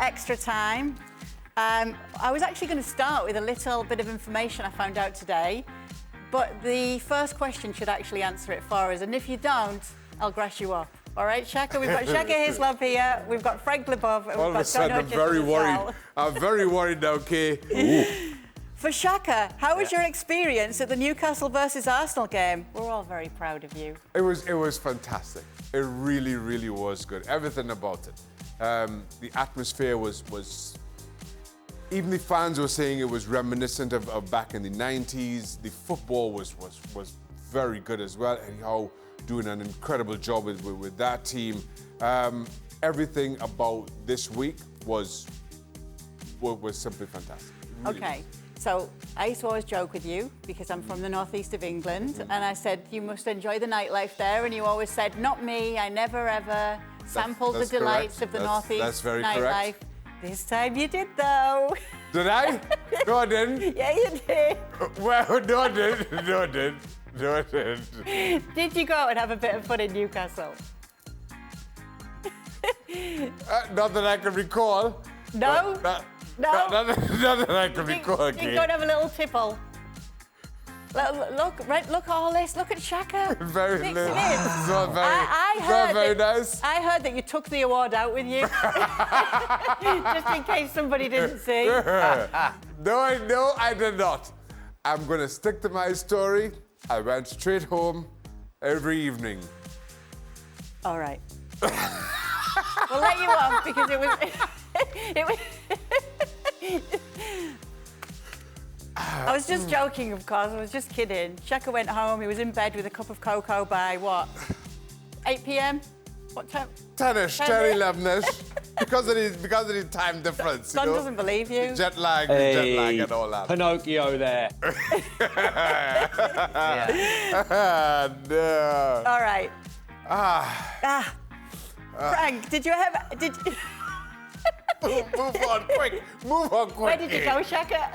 Extra Time. I was actually going to start with a little bit of information I found out today, but the first question should actually answer it for us, and if you don't, I'll grass you up. All right, Shaka, we've got Shaka Hislop here, we've got Frank Lebov, and All we've of a got sudden, I'm very worried. I'm very worried now, Kay. For Shaka, how was your experience at the Newcastle versus Arsenal game? We're all very proud of you. It was fantastic. It really, really was good. Everything about it. The atmosphere was. Even the fans were saying it was reminiscent of back in the 90s. The football was very good as well. Anyhow, doing an incredible job with that team. Everything about this week was simply fantastic. Really Okay. So I used to always joke with you because I'm from the northeast of England, and I said you must enjoy the nightlife there, and you always said, not me, I never ever sampled the delights of the northeast that's very nightlife. correct. This time you did, though. Did I? No, I didn't. Yeah, you did. Well, no, I didn't. No, I didn't. No, I didn't. Did you go out and have a bit of fun in Newcastle? Not that I can recall. No? No? Not that I can recall. You go and have a little tipple. Look all this. Look at Shaka. Very Mixing little. in. It's not very, I it's not heard very that, nice. I heard that you took the award out with you. Just in case somebody didn't see. No, I did not. I'm going to stick to my story. I went straight home every evening. All right. We'll let you off because it was... I was just joking, of course. I was just kidding. Shaka went home. He was in bed with a cup of cocoa by what? 8 p.m. What time? 10ish, 10, 11ish. because of the time difference. Son doesn't believe you. Jet lag and all that. Pinocchio there. No. All right. Frank, did you have... Move on quick. Move on quick. Where did you go, Shaka?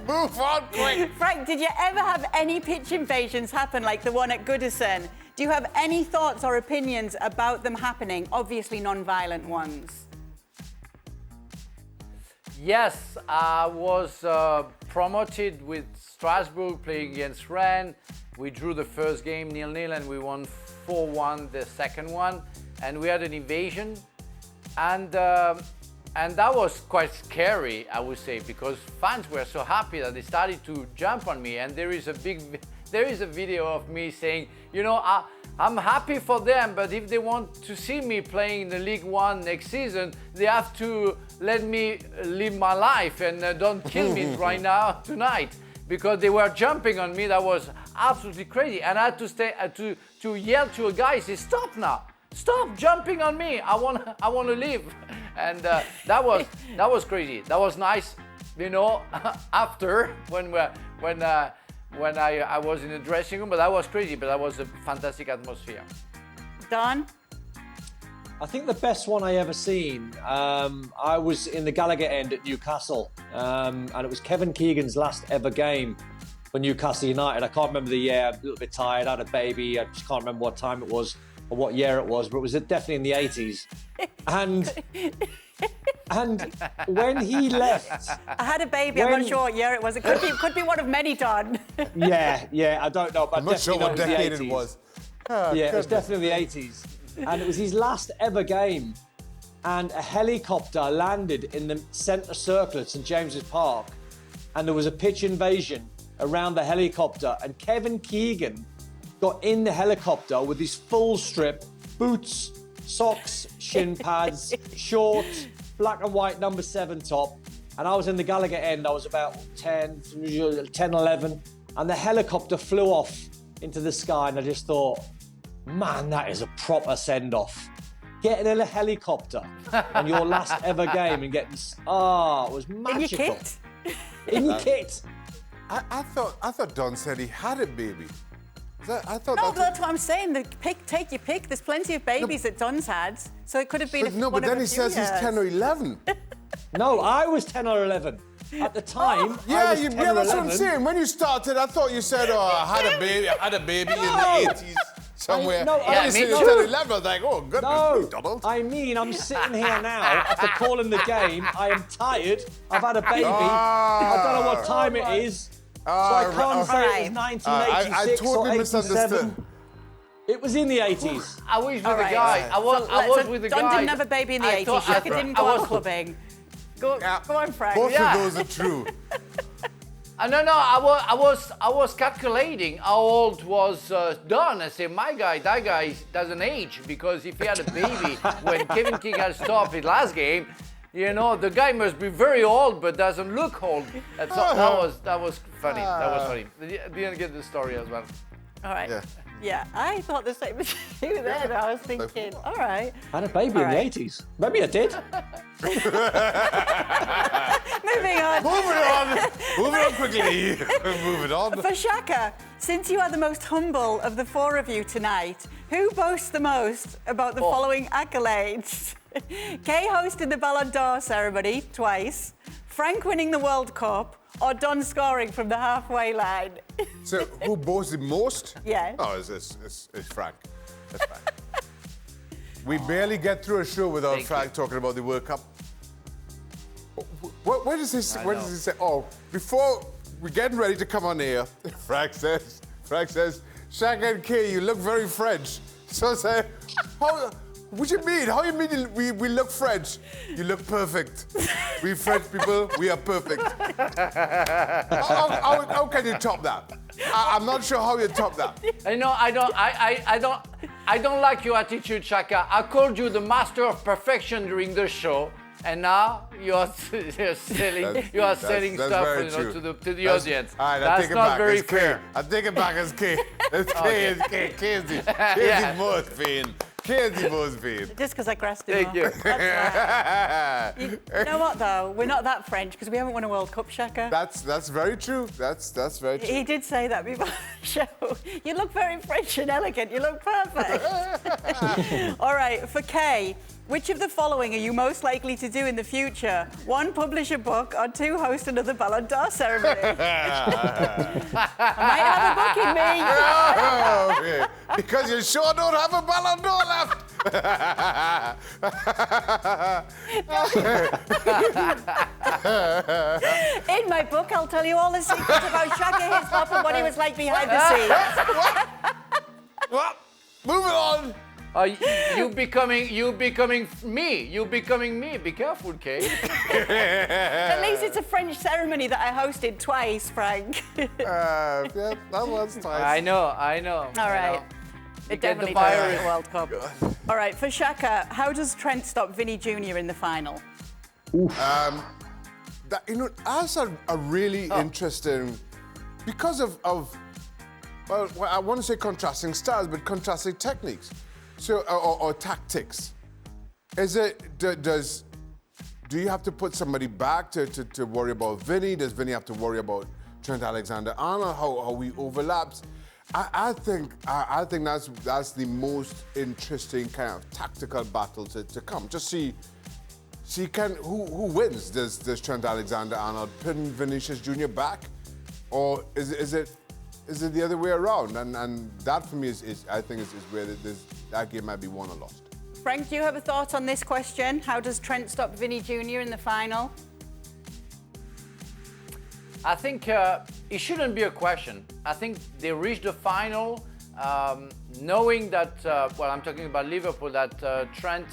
Move on quick. Frank, did you ever have any pitch invasions happen like the one at Goodison? Do you have any thoughts or opinions about them happening? Obviously non-violent ones. Yes, I was promoted with Strasbourg playing against Rennes. We drew the first game 0-0 and we won 4-1 the second one. And we had an invasion. And that was quite scary, I would say, because fans were so happy that they started to jump on me. And there is a video of me saying, you know, I'm happy for them, but if they want to see me playing in the League One next season, they have to let me live my life and don't kill me right now, tonight, because they were jumping on me. That was absolutely crazy. And I had to yell to a guy, say, stop now. Stop jumping on me! I want to live, and that was crazy. That was nice, you know. After when I was in the dressing room, but that was crazy. But that was a fantastic atmosphere. Don? I think the best one I ever seen. I was in the Gallagher end at Newcastle, and it was Kevin Keegan's last ever game for Newcastle United. I can't remember the year. I'm a little bit tired. I had a baby. I just can't remember what time it was. Or what year it was, but it was definitely in the 80s. And when he left... I had a baby, I'm not sure what year it was. It could be one of many, Don. yeah, I don't know, but I'm not sure what decade it was. It was definitely the 80s. And it was his last ever game. And a helicopter landed in the centre circle at St James's Park. And there was a pitch invasion around the helicopter. And Kevin Keegan got in the helicopter with his full strip, boots, socks, shin pads, shorts, black and white number 7 top. And I was in the Gallagher end, I was about 10, 11, and the helicopter flew off into the sky, and I just thought, man, that is a proper send-off. Getting in a helicopter on your last ever game and getting, it was magical. In your kit? In your kit. I thought Don said he had a baby. That's what I'm saying. Take your pick. There's plenty of babies that Don's had, so it could have been. But then he says he's 10 or 11. No, I was 10 or 11 at the time. Yeah, that's what I'm saying. When you started, I thought you said, "Oh, I had a baby in the 80s." somewhere. no, I was me sitting too. at 11, like, oh, goodness, No, Donald. I mean, I'm sitting here now after calling the game. I am tired. I've had a baby. I don't know what time it is. So I can't say it was 1986 I totally or 87. misunderstood. It was in the 80s. I was with All the right. guy. I was with the Don guy. didn't have a baby in the I 80s. thought- Shaka didn't go I out was- clubbing. Go on, Frank. Both Yeah. of those are true. No, I was calculating how old was Don. I said, my guy, that guy doesn't age, because if he had a baby when Kevin Keegan stopped his last game, you know, the guy must be very old but doesn't look old. That was funny. That was funny. Didn't get the story as well. All right. Yeah. Yeah, I thought the same as you then. I was thinking, all right. I had a baby All in right. the 80s. Maybe I did. Moving on. Moving on quickly. Moving on. For Shaka, since you are the most humble of the four of you tonight, who boasts the most about the following accolades? Kay hosting the Ballon d'Or ceremony twice, Frank winning the World Cup, or Don scoring from the halfway line? So, who boasts the most? Yeah. Oh, it's Frank. That's Frank. We barely get through a show without Thank Frank talking about the World Cup. What does he say? What does he say? Oh, before we're getting ready to come on air, Frank says, Shaka and Kay, you look very French. So I say, what do you mean? How you mean we look French? You look perfect. We French people, we are perfect. How can you top that? I'm not sure how you top that. I know. I don't like your attitude, Shaka. I called you the master of perfection during the show, and now you're selling That's stuff, very you know, true. to the That's- audience. All right, I That's take it not back. very It's fair. K. I take it back as K. It's K. It's K. K is the most vain. K is the most vain. Just because I grassed him Thank off. you. That's right. You know what, though? We're not that French because we haven't won a World Cup, Shaka. That's very true. That's very true. He did say that before the show. You look very French and elegant. You look perfect. All right, for Kay, which of the following are you most likely to do in the future? 1, publish a book, or 2, host another Ballon d'Or ceremony? I might have a book in me. Oh, okay. Because you sure don't have a Ballon d'Or left. In my book, I'll tell you all the secrets about Shaka, his pop, and what he was like behind the scenes. Well, moving on. You becoming me. You becoming me. Be careful, Kay. At least it's a French ceremony that I hosted twice, Frank. Yeah, that was nice. I know. All right. It get the definitely does virus. the World Cup. All right, for Shaka, how does Trent stop Vinny Jr. in the final? That's a really interesting, because of well, I want to say contrasting styles, but contrasting techniques. So, or tactics. Is it, do you have to put somebody back to worry about Vinny? Does Vinny have to worry about Trent Alexander-Arnold? How we overlaps? I think that's the most interesting kind of tactical battle to come. Just see who wins. Does Trent Alexander-Arnold pin Vinicius Jr. back, or is it the other way around? And that for me is I think is where that game might be won or lost. Frank, do you have a thought on this question? How does Trent stop Vinny Jr. in the final? I think it shouldn't be a question. I think they reached the final knowing that, well, I'm talking about Liverpool, that Trent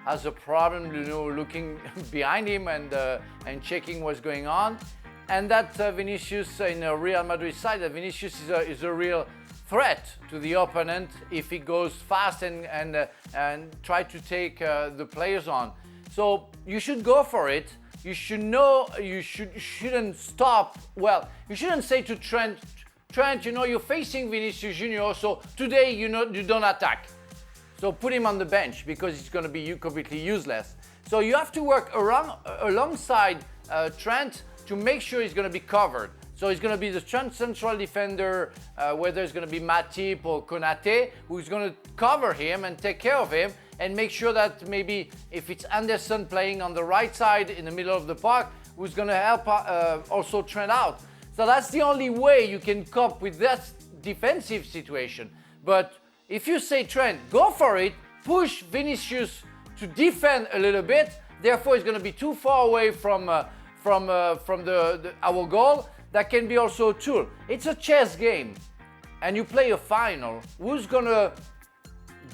has a problem, you know, looking behind him and checking what's going on. And that Vinicius in a Real Madrid side, that Vinicius is a real threat to the opponent if he goes fast and try to take the players on. So you should go for it. You should know, you shouldn't stop. Well, you shouldn't say to Trent, you know, you're facing Vinicius Jr. So today, you know, you don't attack. So put him on the bench because it's going to be completely useless. So you have to work alongside Trent to make sure he's going to be covered. So it's going to be the central defender, whether it's going to be Matip or Konate, who's going to cover him and take care of him and make sure that maybe if it's Anderson playing on the right side in the middle of the park, who's going to help also Trent out. So that's the only way you can cope with that defensive situation. But If you say, Trent, go for it, push Vinicius to defend a little bit, therefore he's going to be too far away from our goal, that can be also a tool. It's a chess game, and you play a final. Who's going to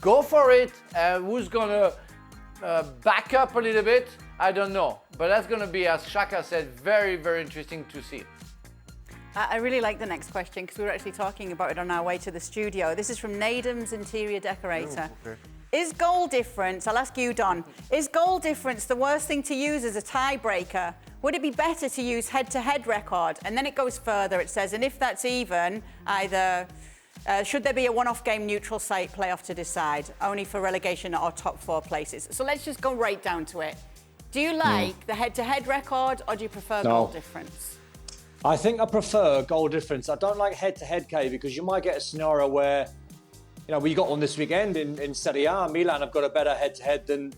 go for it, and who's going to back up a little bit? I don't know. But that's going to be, as Shaka said, very, very interesting to see. I really like the next question because we were actually talking about it on our way to the studio. This is from Nadam's Interior Decorator. Oh, okay. Is goal difference, I'll ask you, Don, is goal difference the worst thing to use as a tiebreaker? Would it be better to use head-to-head record? And then it goes further, it says, and if that's even, either should there be a one-off game neutral site playoff to decide, only for relegation or top 4 places? So let's just go right down to it. Do you like the head-to-head record, or do you prefer goal difference? I think I prefer goal difference. I don't like head-to-head, Kay, because you might get a scenario where, you know, we got one this weekend in Serie A. Milan have got a better head-to-head than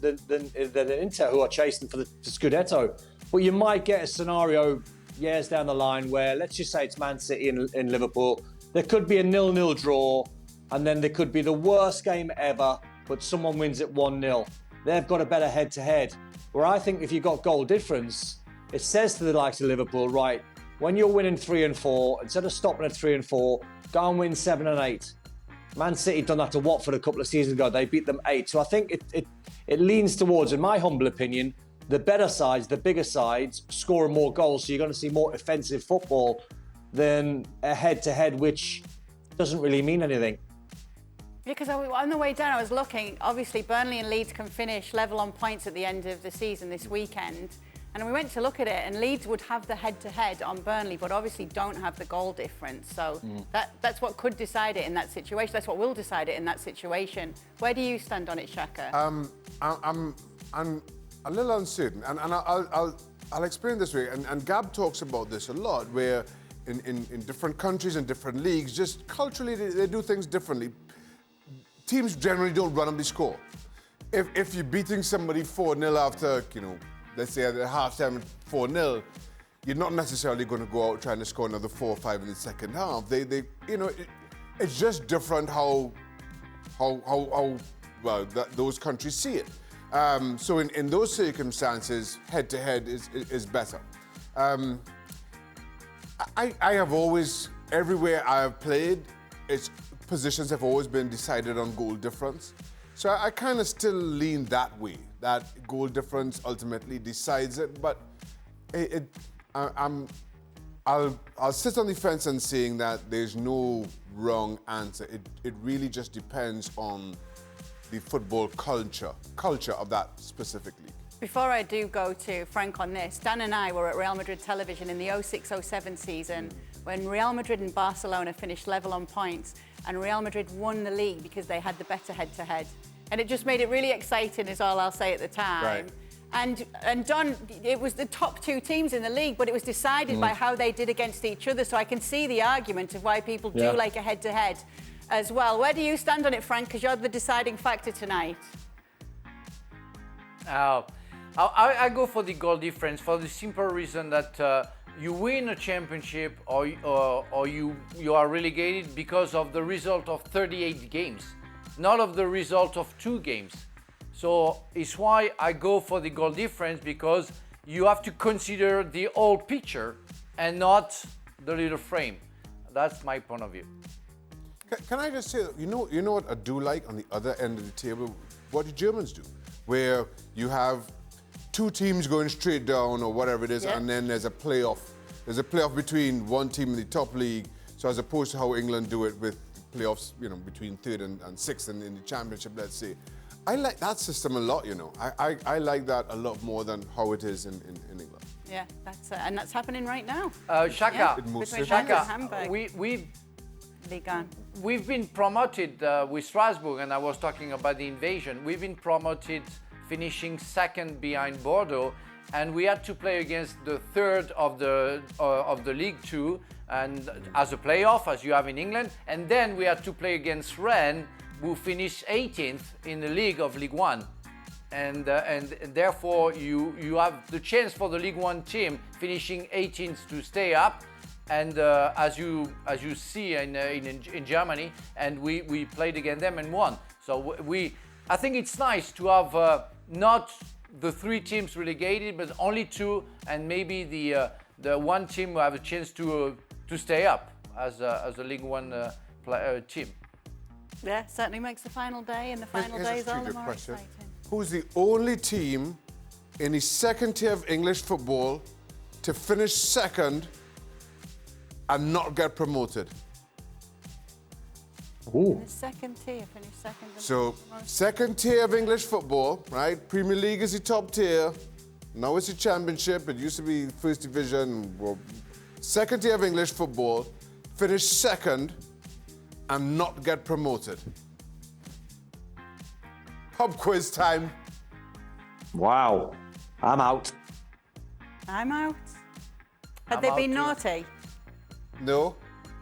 Inter, who are chasing for the Scudetto. But you might get a scenario years down the line where, let's just say it's Man City in Liverpool. There could be a 0-0 draw, and then there could be the worst game ever, but someone wins it 1-0. They've got a better head-to-head. Where I think if you've got goal difference, it says to the likes of Liverpool, right, when you're winning 3 and 4, instead of stopping at 3 and 4, go and win 7 and 8. Man City done that to Watford a couple of seasons ago. They beat them 8. So I think it leans towards, in my humble opinion, the better sides, the bigger sides, scoring more goals. So you're going to see more offensive football than a head-to-head, which doesn't really mean anything. Yeah, because on the way down, I was looking. Obviously, Burnley and Leeds can finish level on points at the end of the season this weekend. And we went to look at it, and Leeds would have the head-to-head on Burnley, but obviously don't have the goal difference. So that's what could decide it in that situation. That's what will decide it in that situation. Where do you stand on it, Shaka? I'm a little uncertain, and I'll explain this way. And Gab talks about this a lot, where in different countries and different leagues, just culturally they do things differently. Teams generally don't run up the score. If you're beating somebody 4-0 after, you know, let's say at halftime 4-0, you're not necessarily going to go out trying to score another 4 or 5 in the second half. They you know, it's just different how well those countries see it. So in those circumstances, head-to-head is better. I have always, everywhere I have played, positions have always been decided on goal difference. So I kind of still lean that way, that goal difference ultimately decides it. But I'll sit on the fence and saying that there's no wrong answer. It really just depends on the football culture of that specific league. Before I do go to Frank on this, Dan and I were at Real Madrid television in the 06-07 season when Real Madrid and Barcelona finished level on points, and Real Madrid won the league because they had the better head-to-head. And it just made it really exciting, is all I'll say at the time. Right. And Don, it was the top 2 teams in the league, but it was decided by how they did against each other. So I can see the argument of why people do like a head-to-head as well. Where do you stand on it, Frank? Because you're the deciding factor tonight. I go for the goal difference for the simple reason that you win a championship or you are relegated because of the result of 38 games, not of the result of 2 games. So it's why I go for the goal difference, because you have to consider the whole picture and not the little frame. That's my point of view. Can I just say, you know what I do like on the other end of the table? What the Germans do, where you have 2 teams going straight down or whatever it is, and then there's a playoff. There's a playoff between one team in the top league, so as opposed to how England do it with playoffs, you know, between 3rd and 6th in the championship, let's say. I like that system a lot, you know. I like that a lot more than how it is in England. Yeah, and that's happening right now. Shaka, Between Shaka, Hamburg. we've been promoted with Strasbourg, and I was talking about the invasion. We've been promoted, finishing 2nd behind Bordeaux, and we had to play against the 3rd of the League 2, and as a playoff, as you have in England, and then we had to play against Rennes, who finished 18th in the league of Ligue 1. And therefore you have the chance for the Ligue 1 team finishing 18th to stay up, and as you see in Germany, and we played against them and won. So I think it's nice to have not the 3 teams relegated, but only 2, and maybe the one team will have a chance to stay up as a League One team. Yeah, certainly makes the final day, and the final day is all the more exciting. Who's the only team in the second tier of English football to finish second and not get promoted? Ooh. The second tier finished second. So, second tier of English football, right? Premier League is the top tier. Now it's the Championship. It used to be First Division. Well, second tier of English football, finish second and not get promoted. Pub quiz time. Wow. I'm out. I'm out. Had I'm they out been too. naughty? No?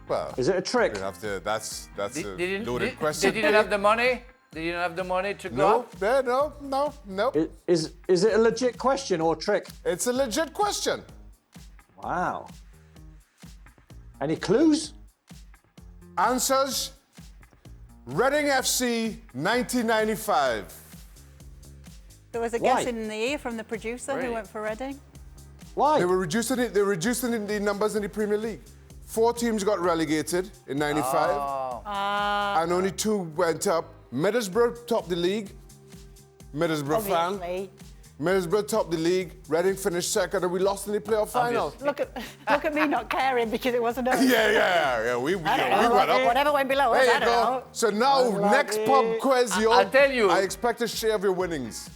Well, Is it a trick? you have to, that's a They loaded question. didn't have the money. They didn't have the money to go No, up. no. Is it a legit question or trick? It's a legit question. Wow. Any clues? Answers: Reading FC 1995. There was a Why? guess in the ear from the producer Really? who went for Reading. Why? They were reducing it. They were reducing the numbers in the Premier League. 4 teams got relegated in '95, and only 2 went up. Middlesbrough topped the league. Middlesbrough fan. Obviously. Middlesbrough topped the league. Reading finished second, and we lost in the playoff final. Obviously. Look at me not caring because it wasn't us. Yeah. We I don't know. went up. Whatever went below us, There I you don't go. know. So now, next pub quiz, I'll tell you. I expect a share of your winnings.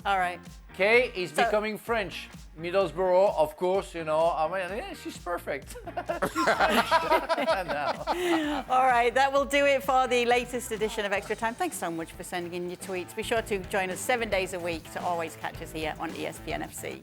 All right. Kay is So- becoming French. Middlesbrough, of course, you know. I mean, yeah, she's perfect. All right, that will do it for the latest edition of Extra Time. Thanks so much for sending in your tweets. Be sure to join us 7 days a week to always catch us here on ESPN FC.